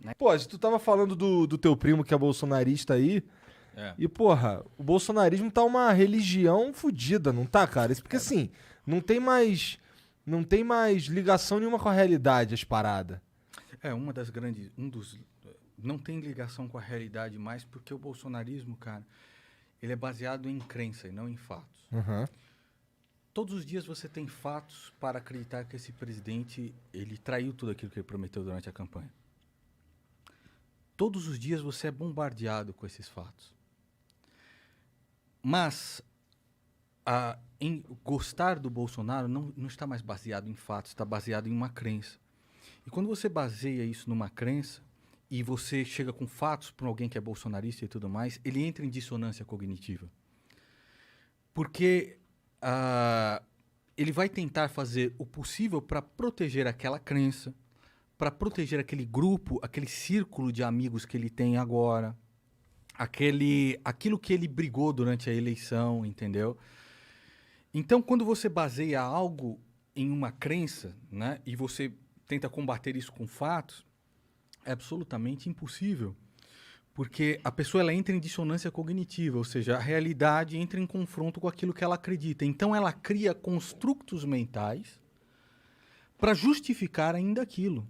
né? Pô, tu tava falando do teu primo que é bolsonarista aí. É. E, porra, o bolsonarismo tá uma religião fodida, não tá, cara? Isso porque, assim, não tem mais. Não tem mais ligação nenhuma com a realidade, as paradas. Uma das grandes. Não tem ligação com a realidade mais, porque o bolsonarismo, cara, ele é baseado em crença e não em fatos. Uhum. Todos os dias você tem fatos para acreditar que esse presidente, ele traiu tudo aquilo que ele prometeu durante a campanha. Todos os dias você é bombardeado com esses fatos. Mas em gostar do Bolsonaro não está mais baseado em fatos, está baseado em uma crença. E quando você baseia isso numa crença e você chega com fatos para alguém que é bolsonarista e tudo mais, ele entra em dissonância cognitiva. Porque ele vai tentar fazer o possível para proteger aquela crença, para proteger aquele grupo, aquele círculo de amigos que ele tem agora, aquilo que ele brigou durante a eleição, entendeu? Então, quando você baseia algo em uma crença, né, e você tenta combater isso com fatos, é absolutamente impossível. Porque a pessoa ela entra em dissonância cognitiva, ou seja, a realidade entra em confronto com aquilo que ela acredita. Então, ela cria construtos mentais para justificar ainda aquilo.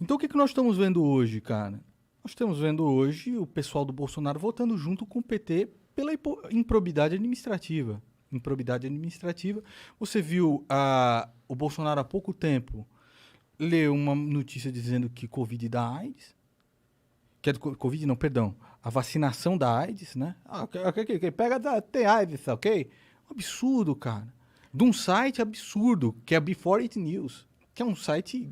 Então, o que nós estamos vendo hoje, cara? Nós estamos vendo hoje o pessoal do Bolsonaro votando junto com o PT pela improbidade administrativa. Improbidade administrativa. Você viu o Bolsonaro há pouco tempo ler uma notícia dizendo que Covid dá AIDS. Que é do Covid, não, perdão. A vacinação da AIDS, né? Quem pega tem AIDS, ok? Um absurdo, cara. De um site absurdo, que é Before It News. Que é um site...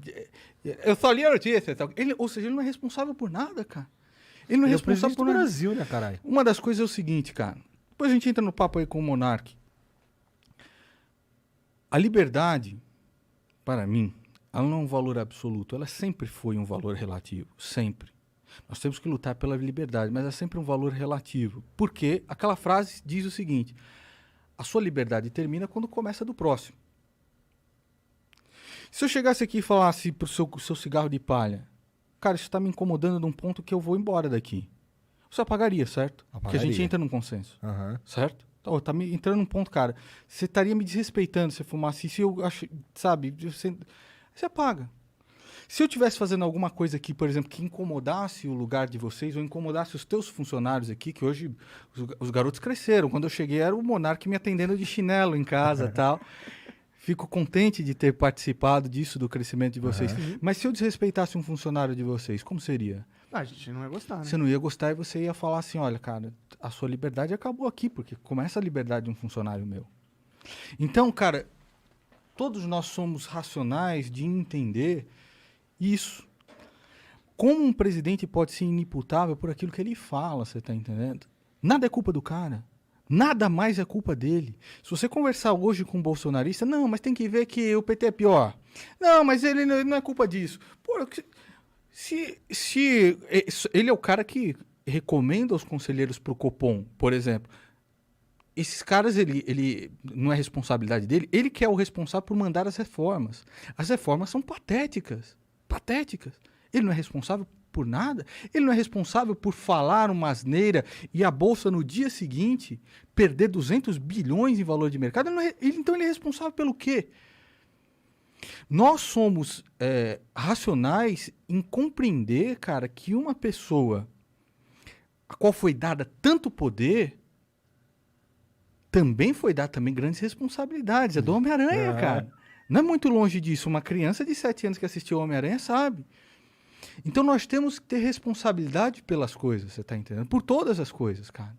Eu só li a notícia. Ou seja, ele não é responsável por nada, cara. Ele não é responsável por nada. nada. Brasil, né, caralho? Uma das coisas é o seguinte, cara. Depois a gente entra no papo aí com o Monark. A liberdade, para mim, ela não é um valor absoluto. Ela sempre foi um valor relativo. Sempre. Nós temos que lutar pela liberdade, mas é sempre um valor relativo. Porque aquela frase diz o seguinte: a sua liberdade termina quando começa a do próximo. Se eu chegasse aqui e falasse pro seu cigarro de palha, cara, isso está me incomodando num ponto que eu vou embora daqui. Você apagaria, certo? Porque a gente entra num consenso. Uhum. Certo? Então, tá me entrando num ponto, cara. Você estaria me desrespeitando se eu fumasse isso. Eu acho, sabe? Você apaga. Se eu estivesse fazendo alguma coisa aqui, por exemplo, que incomodasse o lugar de vocês, ou incomodasse os teus funcionários aqui, que hoje os garotos cresceram. Quando eu cheguei, era o Monark me atendendo de chinelo em casa e tal. Fico contente de ter participado disso, do crescimento de vocês. Uhum. Mas se eu desrespeitasse um funcionário de vocês, como seria? A gente não ia gostar, né? Você não ia gostar e você ia falar assim, olha, cara, a sua liberdade acabou aqui, porque começa a liberdade de um funcionário meu. Então, cara, todos nós somos racionais de entender isso. Como um presidente pode ser inimputável por aquilo que ele fala, você tá entendendo? Nada é culpa do cara. Nada mais é culpa dele. Se você conversar hoje com um bolsonarista, não, mas tem que ver que o PT é pior. Não, mas ele não é culpa disso. Pô, se ele é o cara que recomenda os conselheiros pro Copom, por exemplo, esses caras, ele não é responsabilidade dele, ele que é o responsável por mandar as reformas. As reformas são patéticas. Patéticas. Ele não é responsável por nada. Ele não é responsável por falar uma asneira e a Bolsa no dia seguinte perder 200 bilhões em valor de mercado. Então ele é responsável pelo quê? Nós somos racionais em compreender, cara, que uma pessoa a qual foi dada tanto poder também foi dada grandes responsabilidades. É do Homem-Aranha, cara. Não é muito longe disso. Uma criança de 7 anos que assistiu ao Homem-Aranha sabe. Então nós temos que ter responsabilidade pelas coisas, você está entendendo? Por todas as coisas, cara.